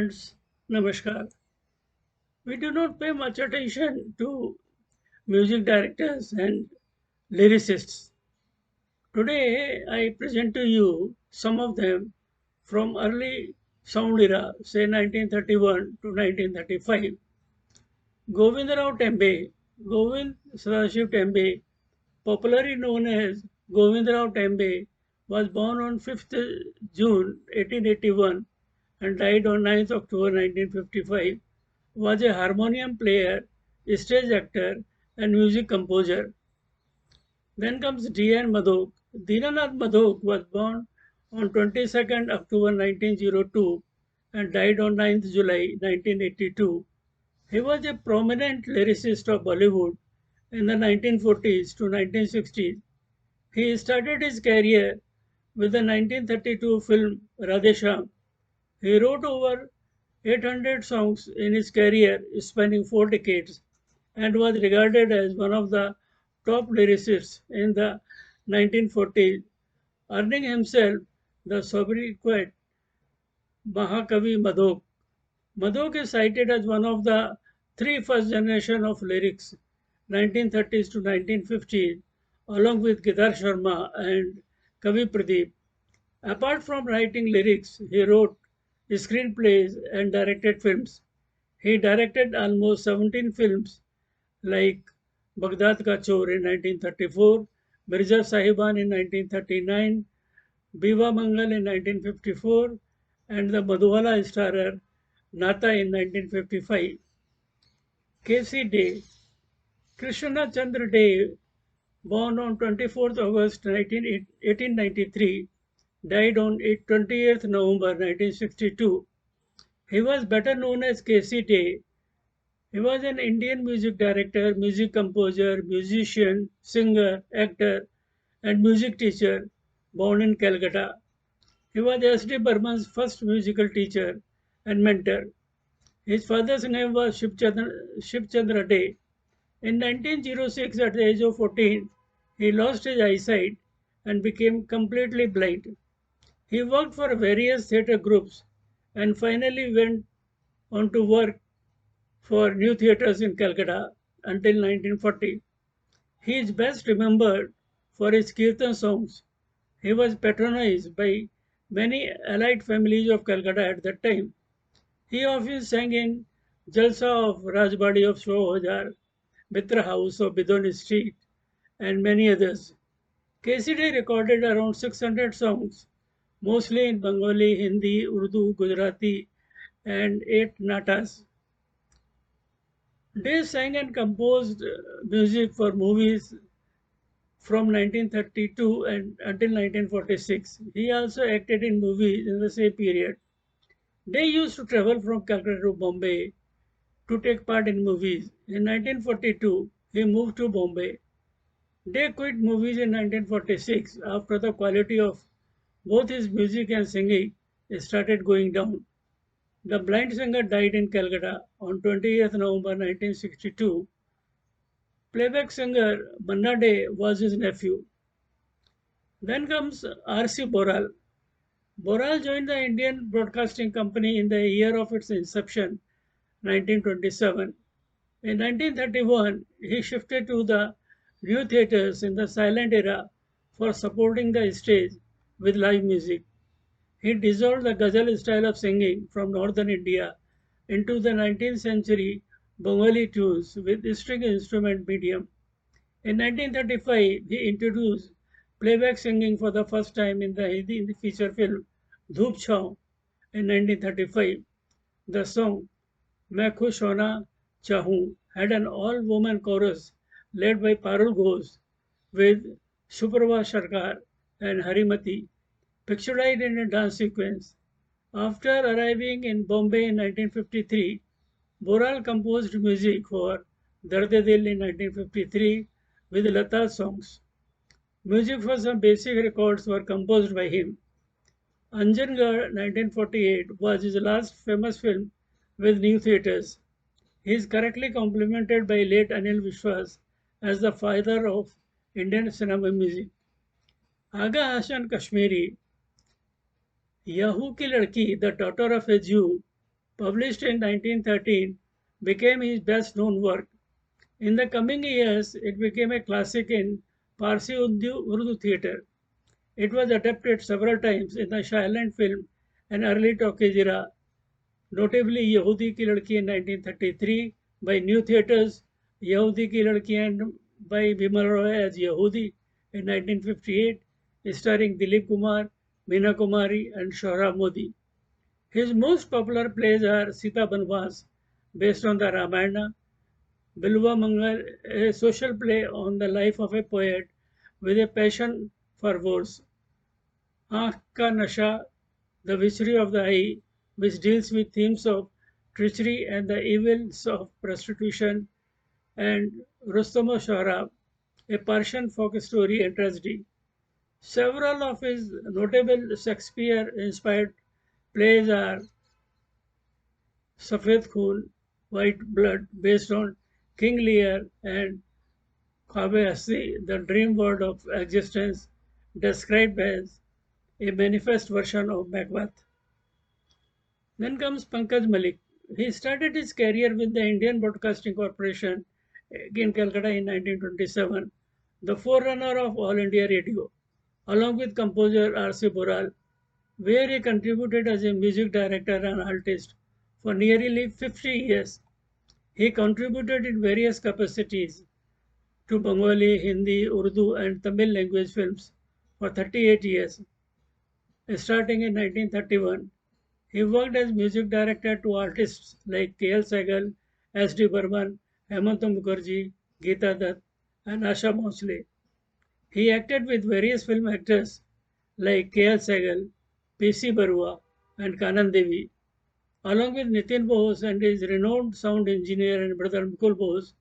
Friends, Namaskar. We do not pay much attention to music directors and lyricists. Today, I present to you some of them from early sound era, say 1931 to 1935. Govindarao Tembe, Govind Sadashiv Tembe, popularly known as Govindarao Tembe, was born on 5th June 1881 and died on 9th October 1955, was a harmonium player, stage actor, and music composer. Then comes D.N. Madhok. Dinanath Madhok was born on 22nd October 1902 and died on 9th July 1982. He was a prominent lyricist of Bollywood in the 1940s to 1960s. He started his career with the 1932 film Radhesham. He wrote over 800 songs in his career spanning 4 decades and was regarded as one of the top lyricists in the 1940s, earning himself the sobriquet Mahakavi Madhok. Madhok is cited as one of the three first generation of lyrics, 1930s to 1950s, along with Gidar Sharma and Kavi Pradeep. Apart from writing lyrics, he wrote screenplays and directed films. He directed almost 17 films like Baghdad Ka Chor in 1934, Mirza Sahiban in 1939, Biva Mangal in 1954, and the Madhuwala starrer Nata in 1955. K.C. Day, Krishna Chandra Day, born on 24th August 1893, died on 28th November 1962. He was better known as K.C. Day. He was an Indian music director, music composer, musician, singer, actor, and music teacher born in Calcutta. He was S.D. Burman's first musical teacher and mentor. His father's name was Shivchandra Day. In 1906, at the age of 14, he lost his eyesight and became completely blind. He worked for various theatre groups and finally went on to work for new theatres in Calcutta until 1940. He is best remembered for his Kirtan songs. He was patronized by many allied families of Calcutta at that time. He often sang in Jalsa of Rajbadi of Shohajar, Mitra House of Bidoni Street, and many others. KCD recorded around 600 songs, mostly in Bengali, Hindi, Urdu, Gujarati, and 8 natas. Day sang and composed music for movies from 1932 and until 1946. He also acted in movies in the same period. Day used to travel from Calcutta to Bombay to take part in movies. In 1942, he moved to Bombay. Day quit movies in 1946 after the quality of both his music and singing started going down. The blind singer died in Calcutta on 20th November 1962. Playback singer Manna Day was his nephew. Then comes R.C. Boral. Boral joined the Indian Broadcasting Company in the year of its inception, 1927. In 1931, he shifted to the new theatres in the silent era for supporting the stage with live music. He dissolved the ghazal style of singing from northern India into the 19th century Bengali tunes with string instrument medium. In 1935, he introduced playback singing for the first time in the Hindi feature film Dhoop Chhaon in 1935. The song मैं खुश होना चाहूँ had an all-woman chorus led by Parul Ghosh with Suprabha Sarkar and Harimati, pictured in a dance sequence. After arriving in Bombay in 1953, Boral composed music for Darde Dil in 1953 with Lata songs. Music for some basic records were composed by him. Anjangarh 1948 was his last famous film with new theatres. He is correctly complimented by late Anil Vishwas as the father of Indian cinema music. Aga Hassan Kashmiri, Yahu ki ladki, the daughter of a Jew, published in 1913, became his best known work. In the coming years, it became a classic in Parsi Urdu theatre. It was adapted several times in the silent film and early talkies era, notably Yehudi Ki Ladki in 1933 by New Theatres, Yehudi Ki Ladki and by Bimal Roy as Yehudi in 1958, starring Dilip Kumar, Meena Kumari and Shohrab Modi. His most popular plays are Sita Banvas, based on the Ramayana, Bilwa Mangal, a social play on the life of a poet with a passion for verse, Aankh Ka Nasha, The Witchery of the Eye, which deals with themes of treachery and the evils of prostitution, and Rustam Shahra, a Persian folk story and tragedy. Several of his notable Shakespeare-inspired plays are Safed Khoon, White Blood, based on King Lear, and Khwabe Hasti, the dream world of existence, described as a manifest version of Macbeth. Then comes Pankaj Malik. He started his career with the Indian Broadcasting Corporation in Calcutta in 1927, the forerunner of All India Radio, along with composer R.C. Boral, where he contributed as a music director and artist for nearly 50 years. He contributed in various capacities to Bengali, Hindi, Urdu, and Tamil language films for 38 years, starting in 1931. He worked as music director to artists like K.L. Sehgal, S.D. Burman, Hemanta Mukherjee, Geeta Dutt, and Asha Bhosle. He acted with various film actors like K.L. Sehgal, P.C. Barua, and Kanan Devi. Along with Nitin Bose and his renowned sound engineer and brother Mukul Bose,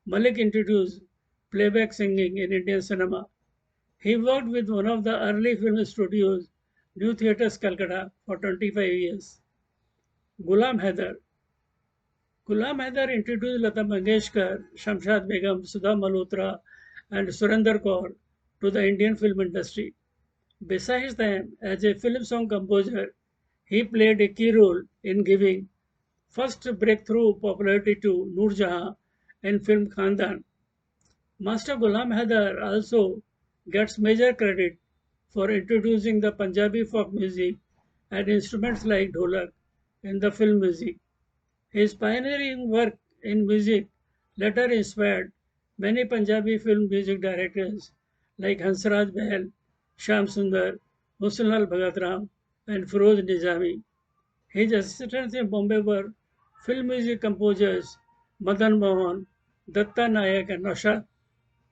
Malik introduced playback singing in Indian cinema. He worked with one of the early film studios, New Theatres Calcutta, for 25 years. Ghulam Haider. Ghulam Haider introduced Lata Mangeshkar, Shamshad Begum, Sudha Malhotra, and Surinder Kaur to the Indian film industry. Besides them, as a film song composer, he played a key role in giving first breakthrough popularity to Noor Jahan in film Khandan. Master Ghulam Haider also gets major credit for introducing the Punjabi folk music and instruments like dholak in the film music. His pioneering work in music later inspired many Punjabi film music directors like Hansraj Bahal, Shyam Sundar, Husnlal Bhagat Ram, and Feroz Nizami. His assistants in Bombay were film music composers Madan Mohan, Datta Nayak, and Naushad,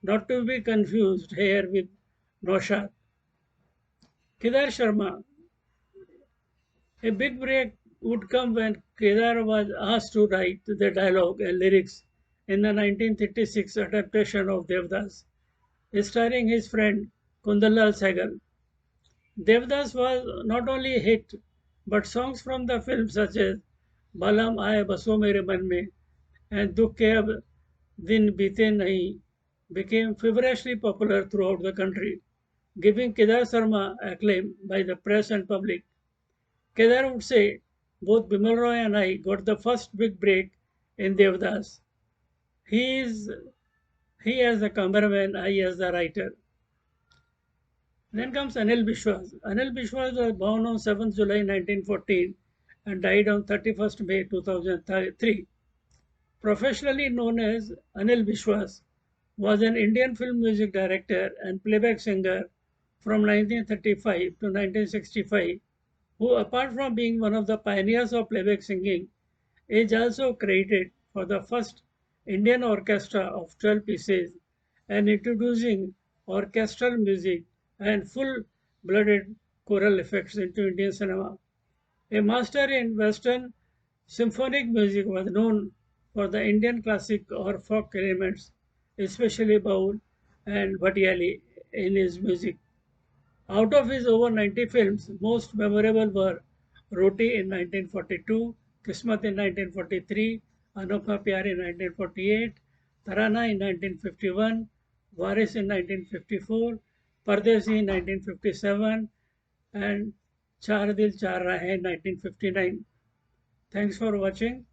not to be confused here with Naushad. Kedar Sharma. A big break would come when Kedar was asked to write the dialogue and lyrics in the 1936 adaptation of Devdas, starring his friend Kundalal Sehgal. Devdas was not only a hit, but songs from the film such as Balam Aaye Baso Mere Man Mein and Dukh Ke Ab Din Beete Nahi became feverishly popular throughout the country, giving Kedar Sharma acclaim by the press and public. Kedar would say, both Bimal Roy and I got the first big break in Devdas. He is he as the cameraman, I as the writer. Then comes Anil Bishwas. Anil Bishwas was born on 7th July 1914 and died on 31st May 2003. Professionally known as Anil Bishwas, was an Indian film music director and playback singer from 1935 to 1965, who, apart from being one of the pioneers of playback singing, is also credited for the first Indian orchestra of 12 pieces and introducing orchestral music and full-blooded choral effects into Indian cinema. A master in Western symphonic music, was known for the Indian classic or folk elements, especially baul and bhatiyali in his music. Out of his over 90 films, most memorable were Roti in 1942, Kismat in 1943, Anokha Pyar in 1948, Tarana in 1951, Waris in 1954, Pardesi in 1957, and Char Dil Char Rahe in 1959. Thanks for watching.